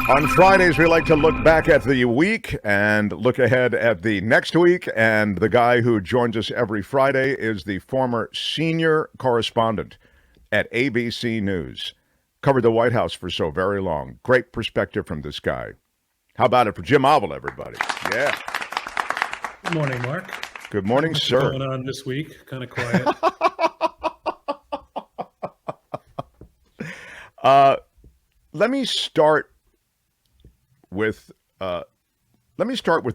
On Fridays, we like to look back at the week and look ahead at the next week. And the guy who joins us every Friday is the former senior correspondent at ABC News. Covered the White House for so very long. Great perspective from this guy. How about it for Jim Avila, everybody? Yeah. Good morning, Mark. Good morning, What's sir. going on this week? Kind of quiet. Let me start with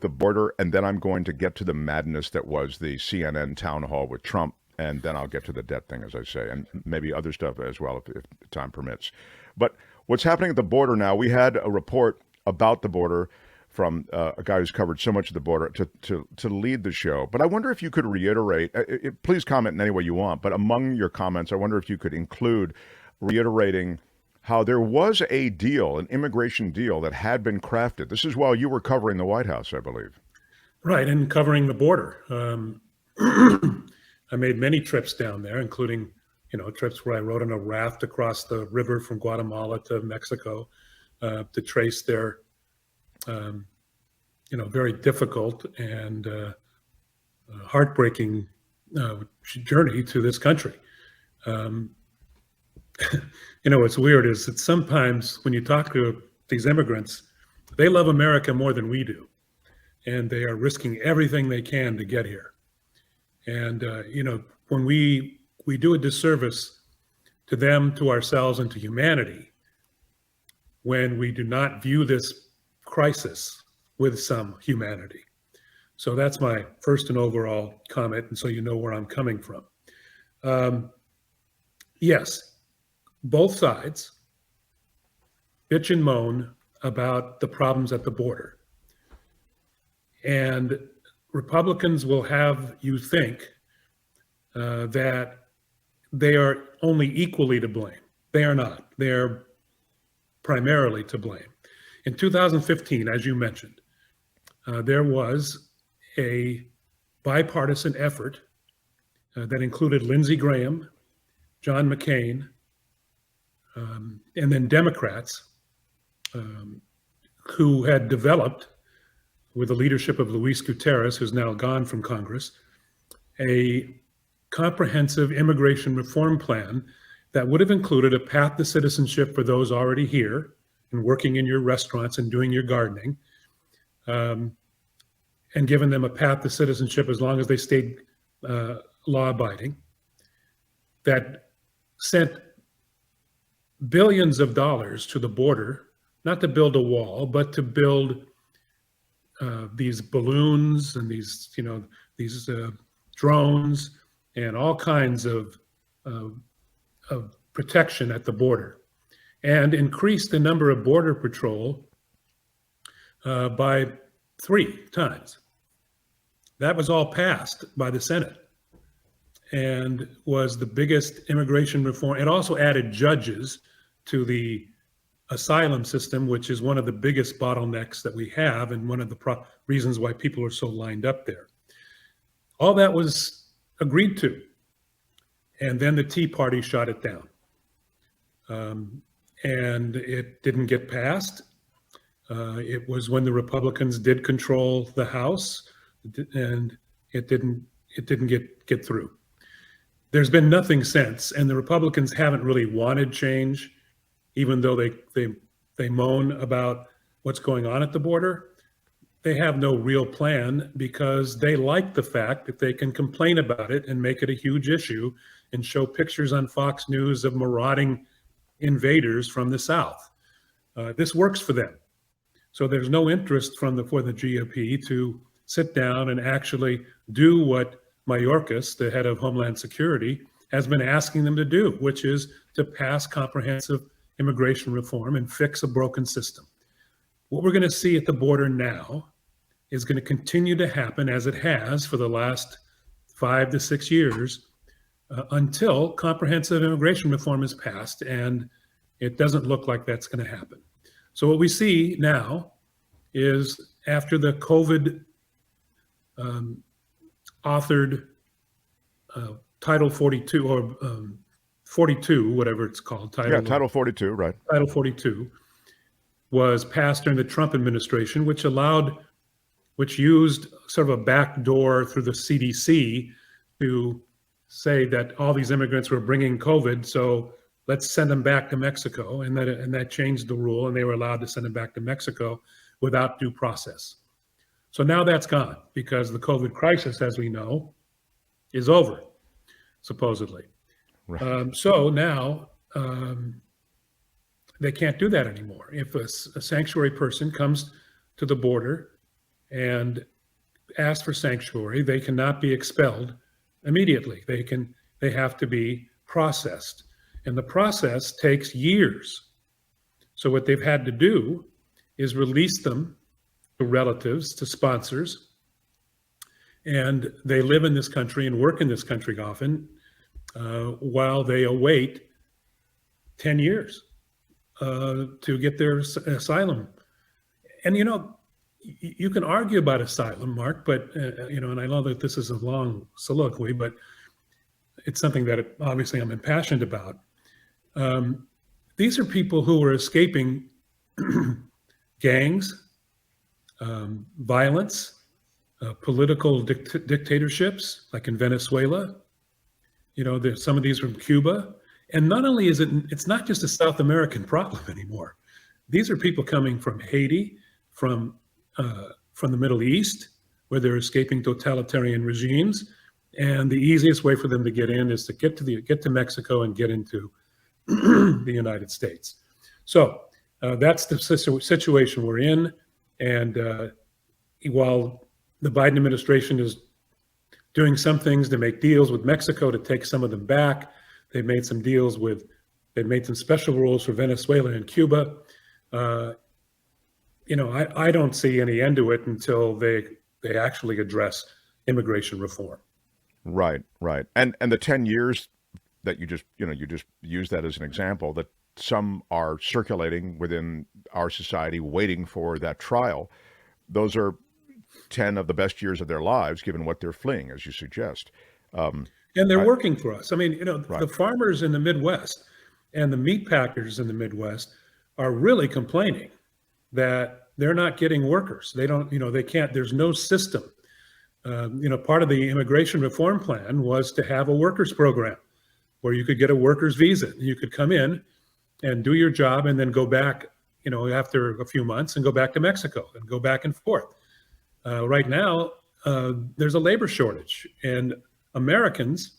the border, and then I'm going to get to the madness that was the CNN town hall with Trump, and then I'll get to the debt thing, as I say, and maybe other stuff as well if time permits. But what's happening at the border now? We had a report about the border from a guy who's covered so much of the border to lead the show. But I wonder if you could reiterate. Please comment in any way you want. But among your comments, I wonder if you could include reiterating how there was a deal, an immigration deal that had been crafted. This is while you were covering the White House, I believe. Right, and covering the border. I made many trips down there, including, trips where I rode on a raft across the river from Guatemala to Mexico to trace their, very difficult and heartbreaking journey to this country. What's weird is that sometimes when you talk to these immigrants, they love America more than we do. And they are risking everything they can to get here. And, when we do a disservice to them, to ourselves, and to humanity, when we do not view this crisis with some humanity. So that's my first and overall comment. And so you know where I'm coming from. Yes. Both sides bitch and moan about the problems at the border. And Republicans will have you think that they are only equally to blame. They are not. They are primarily to blame. In 2015, as you mentioned, there was a bipartisan effort that included Lindsey Graham, John McCain, and then Democrats who had developed, with the leadership of Luis Gutierrez, who's now gone from Congress, a comprehensive immigration reform plan that would have included a path to citizenship for those already here and working in your restaurants and doing your gardening, and given them a path to citizenship as long as they stayed law-abiding, that sent billions of dollars to the border, not to build a wall, but to build these balloons and these drones and all kinds of protection at the border, and increase the number of Border Patrol by 3 times. That was all passed by the Senate and was the biggest immigration reform. It also added judges to the asylum system, which is one of the biggest bottlenecks that we have and one of the reasons why people are so lined up there. All that was agreed to. And then the Tea Party shot it down. And it didn't get passed. It was when the Republicans did control the House, and it didn't get through. There's been nothing since, and the Republicans haven't really wanted change, even though they moan about what's going on at the border. They have no real plan because they like the fact that they can complain about it and make it a huge issue and show pictures on Fox News of marauding invaders from the South. This works for them. So there's no interest for the GOP to sit down and actually do what Mayorkas, the head of Homeland Security, has been asking them to do, which is to pass comprehensive immigration reform and fix a broken system. What we're going to see at the border now is going to continue to happen as it has for the last 5 to 6 years until comprehensive immigration reform is passed, and it doesn't look like that's going to happen. So what we see now is after the COVID authored Title 42 or 42, whatever it's called. Title 42, right. Title 42. was passed during the Trump administration, which used sort of a back door through the CDC to say that all these immigrants were bringing COVID, so let's send them back to Mexico. And that changed the rule, and they were allowed to send them back to Mexico without due process. So now that's gone because the COVID crisis, as we know, is over, supposedly. Right. So now they can't do that anymore. If a sanctuary person comes to the border and asks for sanctuary, they cannot be expelled immediately. They have to be processed, and the process takes years. So what they've had to do is release them to relatives, to sponsors, and they live in this country and work in this country often while they await 10 years to get their asylum. And you can argue about asylum, Mark, but and I know that this is a long soliloquy, but it's something that obviously I'm impassioned about. These are people who are escaping gangs, violence, political dictatorships, like in Venezuela. There's some of these from Cuba. And not only it's not just a South American problem anymore. These are people coming from Haiti, from the Middle East, where they're escaping totalitarian regimes. And the easiest way for them to get in is to get to Mexico and get into the United States. So that's the situation we're in. And while the Biden administration is doing some things to make deals with Mexico to take some of them back, they've made some special rules for Venezuela and Cuba. I don't see any end to it until they actually address immigration reform. Right. And the 10 years that you just use that as an example, that some are circulating within our society waiting for that trial. Those are 10 of the best years of their lives, given what they're fleeing, as you suggest. And they're working for us. I mean, Right. The farmers in the Midwest and the meat packers in the Midwest are really complaining that they're not getting workers. They don't, they can't, there's no system. Part of the immigration reform plan was to have a workers program where you could get a worker's visa. You could come in and do your job and then go back, after a few months and go back to Mexico and go back and forth. Right now, there's a labor shortage, and Americans,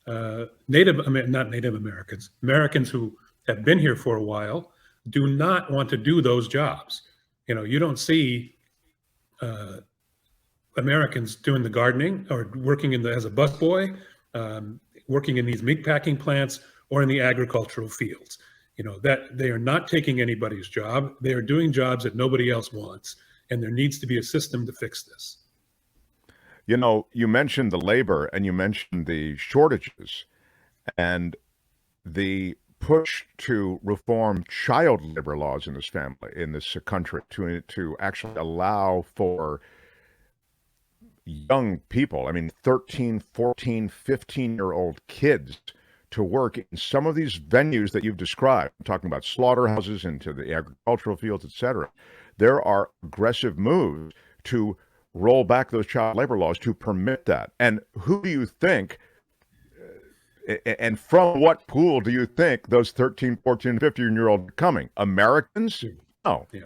not Native Americans, Americans who have been here for a while, do not want to do those jobs. You don't see Americans doing the gardening or working as a busboy, working in these meat packing plants or in the agricultural fields. That they are not taking anybody's job. They are doing jobs that nobody else wants, and there needs to be a system to fix this. You mentioned the labor and you mentioned the shortages and the push to reform child labor laws in this country to actually allow for young people, 13, 14, 15-year-old kids to work in some of these venues that you've described. I'm talking about slaughterhouses into the agricultural fields, etc. There are aggressive moves to roll back those child labor laws to permit that. And who do you think, and from what pool do you think those 13, 14, 15-year-olds are coming? Americans? No. Yeah.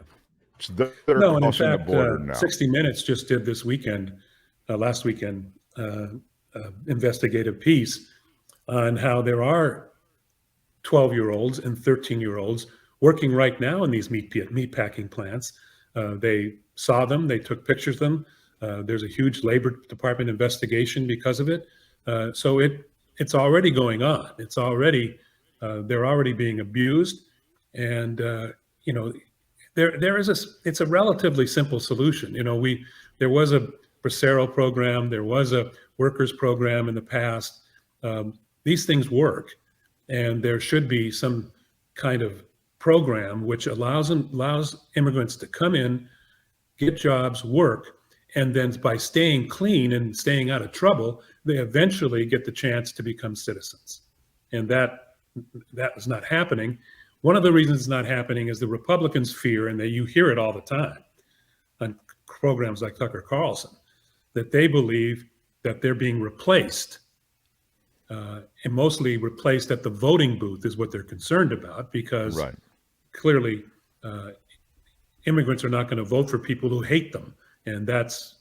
It's those that are crossing the border now. 60 Minutes just did this weekend, last weekend, investigative piece on how there are 12-year-olds and 13-year-olds working right now in these meat packing plants. They saw them, they took pictures of them. There's a huge Labor Department investigation because of it. So it's already going on. It's already they're already being abused, and it's a relatively simple solution. There was a Bracero program, there was a workers program in the past. These things work, and there should be some kind of program which allows immigrants to come in, get jobs, work, and then by staying clean and staying out of trouble, they eventually get the chance to become citizens. And that is not happening. One of the reasons it's not happening is the Republicans fear, and that you hear it all the time on programs like Tucker Carlson, that they believe that they're being replaced, and mostly replaced at the voting booth is what they're concerned about, because Right. clearly immigrants are not going to vote for people who hate them. And that's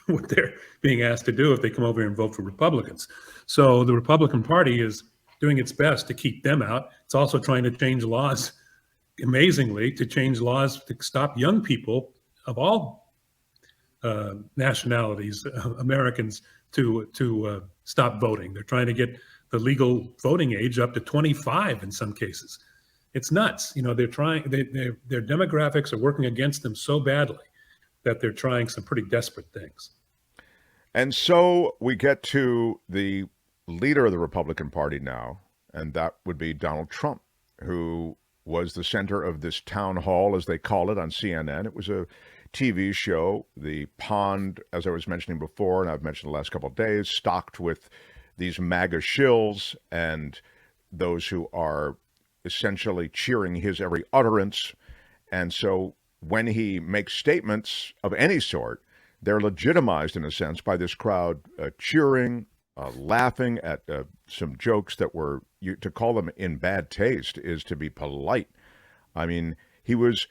what they're being asked to do if they come over here and vote for Republicans. So the Republican Party is doing its best to keep them out. It's also trying to change laws, amazingly, to change laws to stop young people of all nationalities, Americans, to stop voting. They're trying to get the legal voting age up to 25 in some cases. It's nuts. They're trying. Their demographics are working against them so badly that they're trying some pretty desperate things. And so we get to the leader of the Republican Party now, and that would be Donald Trump, who was the center of this town hall, as they call it, on CNN. It was a TV show. The pond, as I was mentioning before, and I've mentioned the last couple of days, stocked with these MAGA shills and those who are essentially cheering his every utterance. And so when he makes statements of any sort, they're legitimized in a sense by this crowd cheering, laughing at some jokes that were, to call them in bad taste is to be polite. I mean, he was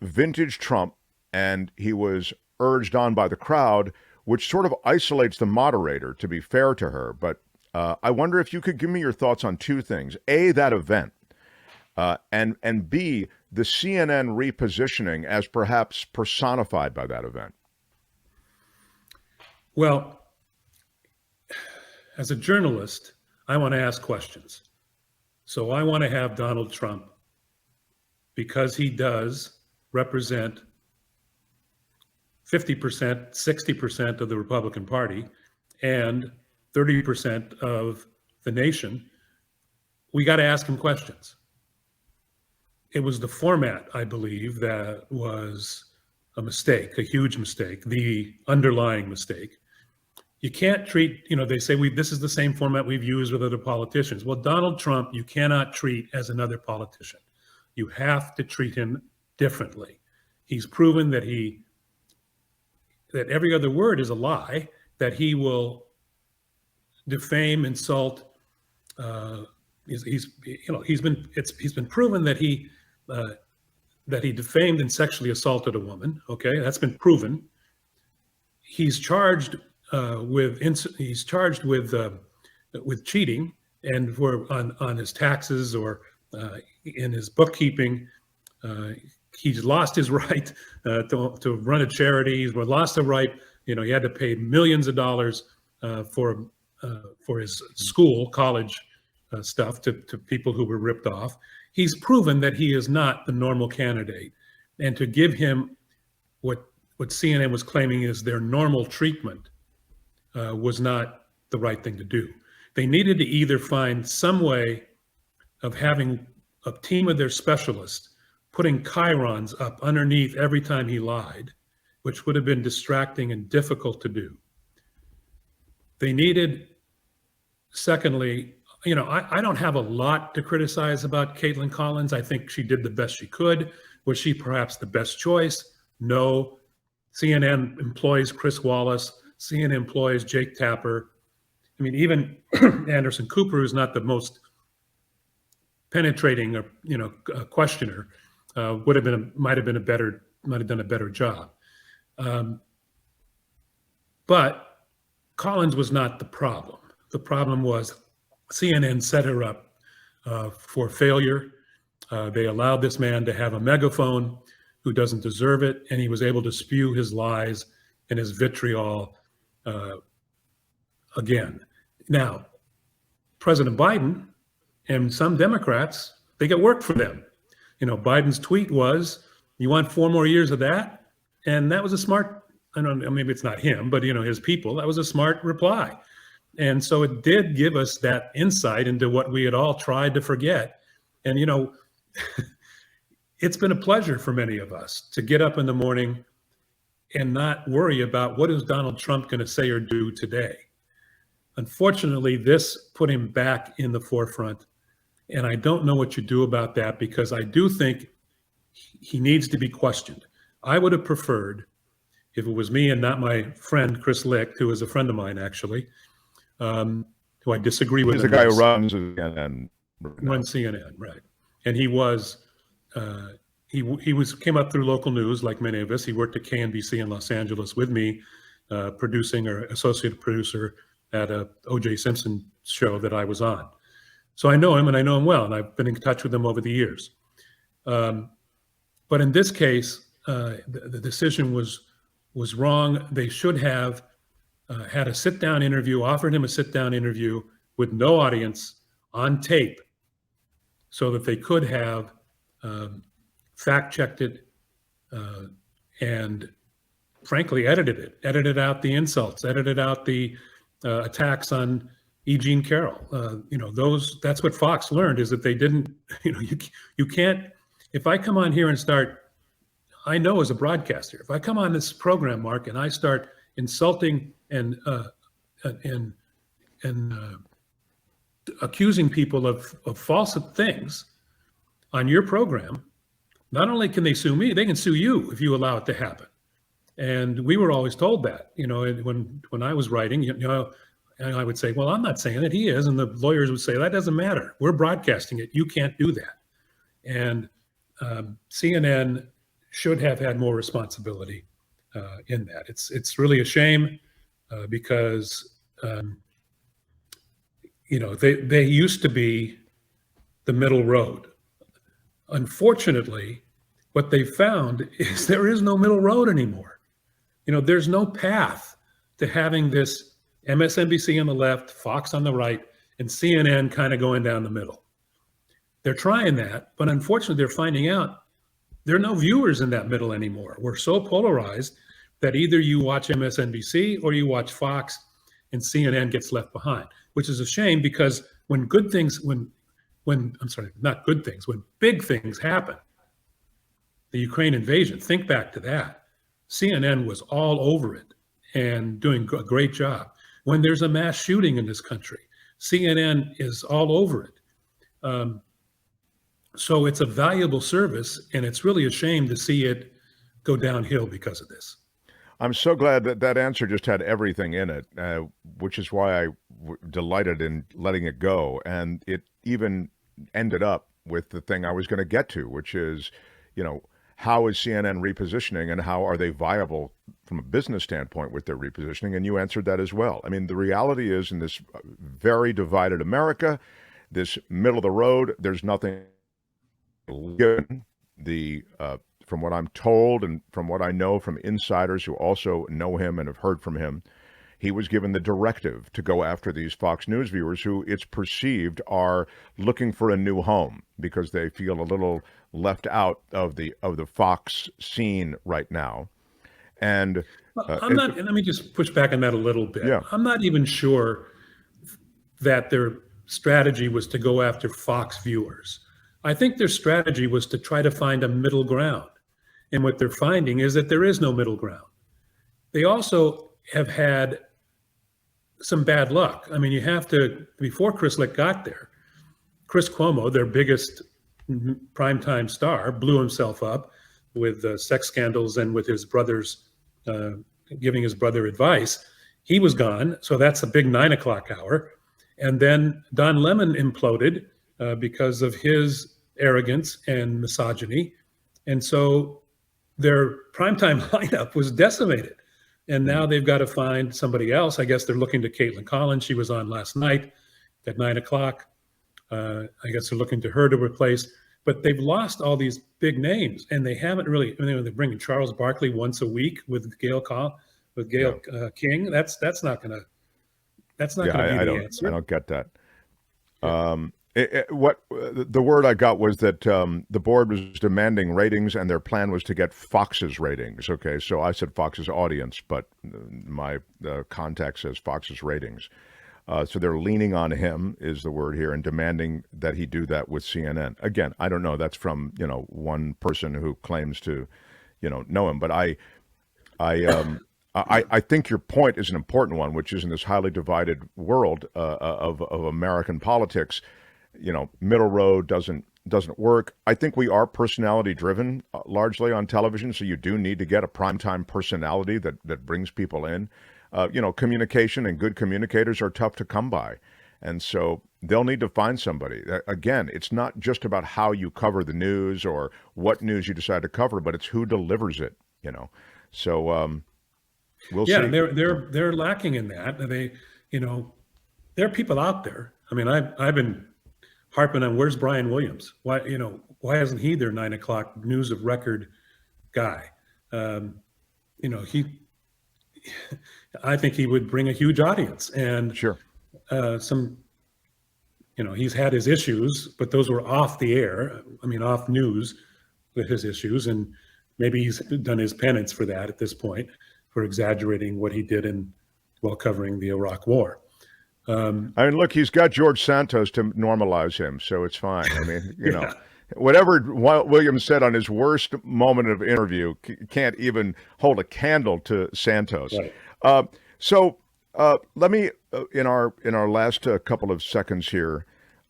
vintage Trump, and he was urged on by the crowd, which sort of isolates the moderator, to be fair to her. But I wonder if you could give me your thoughts on two things. A, that event, and B, the CNN repositioning as perhaps personified by that event. Well, as a journalist, I want to ask questions. So I want to have Donald Trump, because he does represent 50%, 60% of the Republican Party and 30% of the nation. We got to ask him questions. It was the format, I believe, that was a mistake, a huge mistake, the underlying mistake. You can't treat, they say this is the same format we've used with other politicians. Well, Donald Trump, you cannot treat as another politician. You have to treat him differently. He's proven that every other word is a lie, that he will defame, insult. He's been proven that he defamed and sexually assaulted a woman. Okay, that's been proven. He's charged with cheating and on his taxes or in his bookkeeping. He's lost his right to run a charity. He's lost the right. He had to pay millions of dollars for his college stuff to people who were ripped off. He's proven that he is not the normal candidate, and to give him what CNN was claiming is their normal treatment was not the right thing to do. They needed to either find some way of having a team of their specialists putting chyrons up underneath every time he lied, which would have been distracting and difficult to do. They needed, secondly, I don't have a lot to criticize about Caitlin Collins. I think she did the best she could. Was she perhaps the best choice? No. CNN employs Chris Wallace. CNN employs Jake Tapper. I mean, even Anderson Cooper, who's not the most penetrating or questioner, might have done a better job. But Collins was not the problem. The problem was CNN set her up for failure. They allowed this man to have a megaphone who doesn't deserve it, and he was able to spew his lies and his vitriol again. Now, President Biden and some Democrats, they get work for them. Biden's tweet was, "You want 4 more years of that?" And that was a smart, I don't know, maybe it's not him, but his people, that was a smart reply. And so it did give us that insight into what we had all tried to forget. And, it's been a pleasure for many of us to get up in the morning and not worry about what is Donald Trump going to say or do today. Unfortunately, this put him back in the forefront. And I don't know what you do about that, because I do think he needs to be questioned. I would have preferred, if it was me and not my friend Chris Licht, who is a friend of mine actually, who I disagree with He's the on guy who this, runs CNN right run now. CNN, right? And he was he came up through local news like many of us. He worked at KNBC in Los Angeles with me, producing or associate producer at a O.J. Simpson show that I was on. So I know him, and I know him well, and I've been in touch with him over the years. But in this case, the decision was wrong. They should have had a sit-down interview, offered him a sit-down interview with no audience on tape, so that they could have fact-checked it and, frankly, edited out the insults, edited out the attacks on E. Jean Carroll. That's what Fox learned, is that they didn't. You can't. If I come on here and start, I know as a broadcaster, if I come on this program, Mark, and I start insulting and accusing people of false things on your program, not only can they sue me, they can sue you if you allow it to happen. And we were always told that, when I was writing, and I would say, well, I'm not saying that, he is. And the lawyers would say, that doesn't matter. We're broadcasting it. You can't do that. And CNN should have had more responsibility in that. It's really a shame because they used to be the middle road. Unfortunately, what they found is there is no middle road anymore. There's no path to having this MSNBC on the left, Fox on the right, and CNN kind of going down the middle. They're trying that, but unfortunately, they're finding out there are no viewers in that middle anymore. We're so polarized that either you watch MSNBC or you watch Fox, and CNN gets left behind, which is a shame, because when good things, when I'm sorry, not good things, when big things happen, the Ukraine invasion, think back to that. CNN was all over it and doing a great job. When there's a mass shooting in this country, CNN is all over it. So it's a valuable service, and it's really a shame to see it go downhill because of this. I'm so glad that that answer just had everything in it, which is why delighted in letting it go. And it even ended up with the thing I was going to get to, which is, how is CNN repositioning, and how are they viable from a business standpoint with their repositioning? And you answered that as well. I mean, the reality is, in this very divided America, this middle of the road, there's nothing given. From what I'm told and from what I know from insiders who also know him and have heard from him, he was given the directive to go after these Fox News viewers who, it's perceived, are looking for a new home because they feel a little left out of the Fox scene right now. And I'm not. And let me just push back on that a little bit. Yeah. I'm not even sure that their strategy was to go after Fox viewers. I think their strategy was to try to find a middle ground. And what they're finding is that there is no middle ground. They also have had some bad luck. I mean, you have to, before Chris Licht got there, Chris Cuomo, their biggest primetime star, blew himself up with sex scandals and with his brother's, giving his brother advice. He was gone. So that's a big 9 o'clock hour. And then Don Lemon imploded because of his arrogance and misogyny. And so their primetime lineup was decimated. And now they've got to find somebody else. I guess they're looking to Caitlin Collins. She was on last night at 9 o'clock. I guess they're looking to her to replace. But they've lost all these big names, and they haven't really. They're bringing Charles Barkley once a week with Gail King. That's not going to. That's not going to be the answer. I don't get that. Yeah. What the word I got was that the board was demanding ratings, and their plan was to get Fox's ratings. Okay, so I said Fox's audience, but my contact says Fox's ratings. So they're leaning on him, is the word here, and demanding that he do that with CNN. Again, I don't know. That's from one person who claims to, know him. But I think your point is an important one, which is in this highly divided world of American politics. middle road doesn't work. I think we are personality driven largely on television, so you do need to get a primetime personality that brings people in. Communication and good communicators are tough to come by. And so they'll need to find somebody. Again, it's not just about how you cover the news or what news you decide to cover, but it's who delivers it. So we'll Yeah, see. and they're lacking in that. There are people out there. I mean, I've been harping on where's Brian Williams? Why isn't he their 9 o'clock news of record guy? He I think he would bring a huge audience and Sure. some. He's had his issues, but those were off the air. I mean, off news with his issues, and maybe he's done his penance for that at this point, for exaggerating what he did while covering the Iraq War. I mean, look, he's got George Santos to normalize him, so it's fine. I mean, Yeah. whatever Williams said on his worst moment of interview can't even hold a candle to Santos. Right. Let me, in our last couple of seconds here,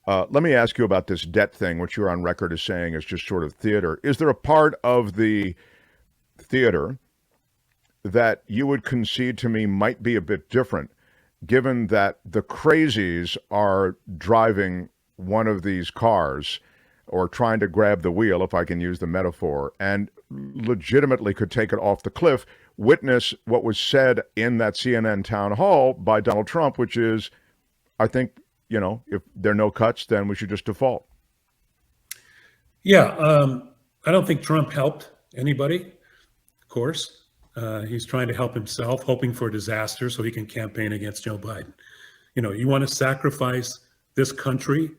let me ask you about this debt thing, which you're on record as saying is just sort of theater. Is there a part of the theater that you would concede to me might be a bit different, given that the crazies are driving one of these cars or trying to grab the wheel, if I can use the metaphor, and legitimately could take it off the cliff? Witness what was said in that CNN town hall by Donald Trump, which is, I think, if there are no cuts, then we should just default. Yeah, I don't think Trump helped anybody, of course. He's trying to help himself, hoping for a disaster so he can campaign against Joe Biden. You want to sacrifice this country?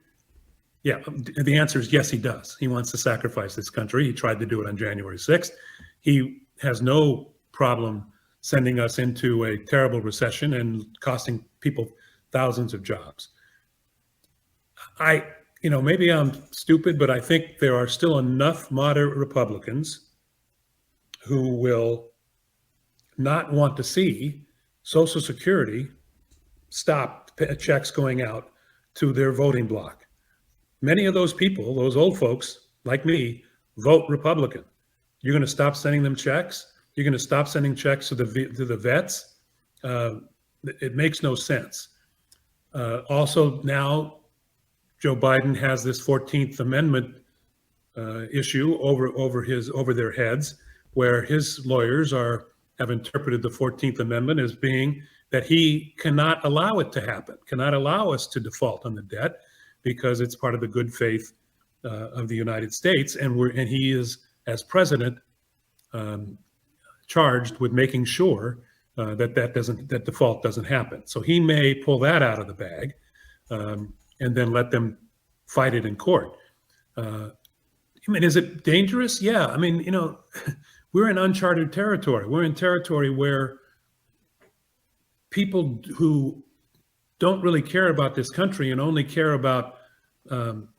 Yeah, the answer is yes, he does. He wants to sacrifice this country. He tried to do it on January 6th. He has no problem sending us into a terrible recession and costing people thousands of jobs. Maybe I'm stupid, but I think there are still enough moderate Republicans who will not want to see Social Security stop checks going out to their voting bloc. Many of those people, those old folks like me, vote Republican. You're going to stop sending them checks? You're going to stop sending checks to the vets? It makes no sense. Also, now Joe Biden has this 14th Amendment issue over their heads, where his lawyers have interpreted the 14th Amendment as being that he cannot allow it to happen, cannot allow us to default on the debt, because it's part of the good faith of the United States, and he is, as president, charged with making sure that default doesn't happen. So he may pull that out of the bag, and then let them fight it in court. Is it dangerous? Yeah. We're in uncharted territory. We're in territory where people who don't really care about this country and only care about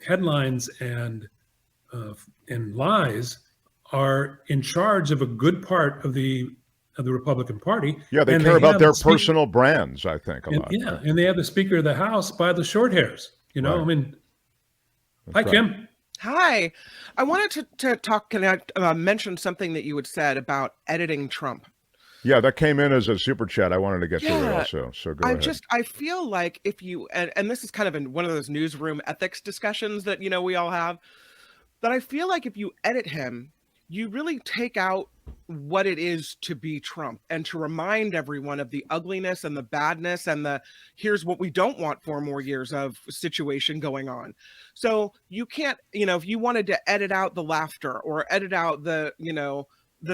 headlines and lies are in charge of a good part of the Republican Party. Yeah, they care about their personal brands, I think, a lot. Yeah, and they have the Speaker of the House by the short hairs. Right. Hi, Kim. Hi. I wanted to talk, mention something that you had said about editing Trump. Yeah, that came in as a super chat. I wanted to get to it also. So go ahead. I feel like if you, and this is kind of in one of those newsroom ethics discussions that, we all have, that I feel like if you edit him, you really take out what it is to be Trump, and to remind everyone of the ugliness and the badness and here's what we don't want 4 more years of situation going on. So you can't, if you wanted to edit out the laughter or edit out the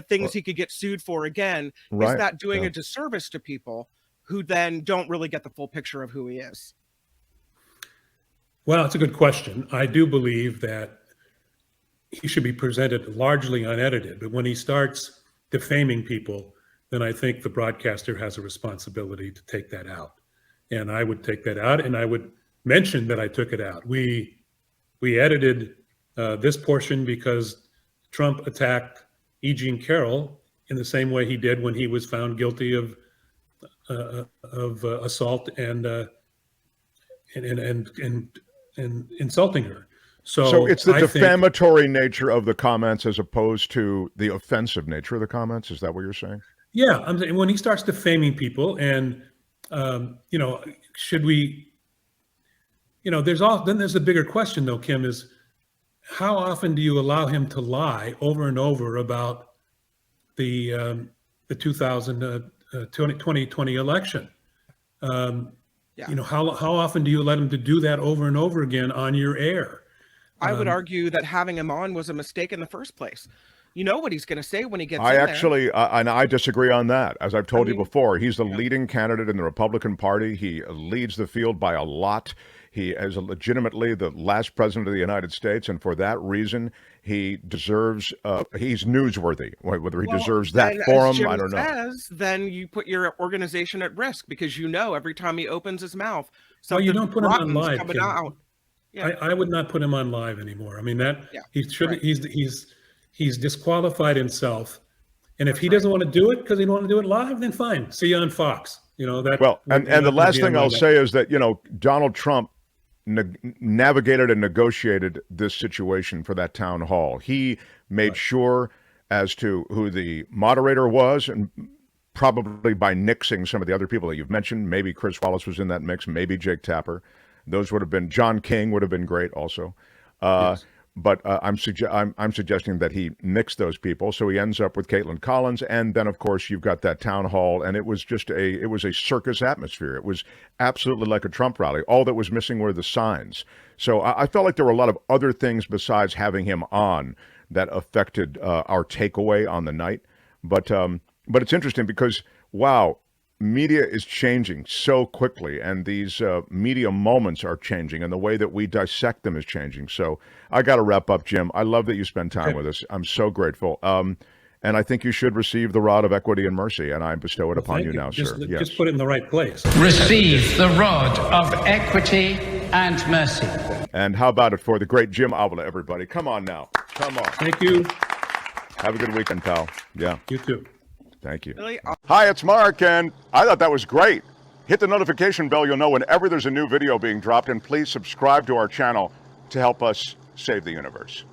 things he could get sued for again, right. Is that doing a disservice to people who then don't really get the full picture of who he is? Well, it's a good question. I do believe that he should be presented largely unedited, but when he starts defaming people, then I think the broadcaster has a responsibility to take that out. And I would take that out, and I would mention that I took it out. We edited this portion because Trump attacked E. Jean Carroll in the same way he did when he was found guilty of assault and and insulting her. So it's the I think, defamatory nature of the comments as opposed to the offensive nature of the comments. Is that what you're saying? yeah, I'm saying when he starts defaming people, and should we, then there's a bigger question though, Kim, is how often do you allow him to lie over and over about the 2020 election? Yeah. How often do you let him to do that over and over again on your air? I would argue that having him on was a mistake in the first place. You know what he's going to say when he gets I in actually, and I disagree on that. As I've told you before, he's the Yeah. leading candidate in the Republican Party. He leads the field by a lot. He is legitimately the last president of the United States, and for that reason, he deserves. He's newsworthy. Whether he deserves that then, as forum, Jim I don't know. says, then you put your organization at risk because every time he opens his mouth, Well, you something don't put him on rotten's live, coming Kim. out. Yeah. I would not put him on live anymore. I mean, Yeah, he should. right. He's disqualified himself. And if he doesn't want to do it because he don't want to do it live, then fine. See you on Fox. That. Well, we're and not the gonna last be thing on I'll that. say is that Donald Trump navigated and negotiated this situation for that town hall. He made sure as to who the moderator was, and probably by nixing some of the other people that you've mentioned. Maybe Chris Wallace was in that mix, maybe Jake Tapper. Those would have been, John King would have been great also. Yes. But I'm suggesting that he nixed those people, so he ends up with Caitlin Collins, and then of course you've got that town hall, and it was a circus atmosphere. It was absolutely like a Trump rally. All that was missing were the signs. So I felt like there were a lot of other things besides having him on that affected our takeaway on the night. But it's interesting because wow. Media is changing so quickly, and these media moments are changing, and the way that we dissect them is changing. So I got to wrap up, Jim. I love that you spend time with us. I'm so grateful. And I think you should receive the rod of equity and mercy, and I bestow it upon Thank you now, sir. Yes. Just put it in the right place. Receive the rod of equity and mercy. And how about it for the great Jim Avila, everybody? Come on now. Come on. Thank you. Have a good weekend, pal. Yeah. You too. Thank you. Really? Hi, it's Mark, and I thought that was great. Hit the notification bell. You'll know whenever there's a new video being dropped, and please subscribe to our channel to help us save the universe.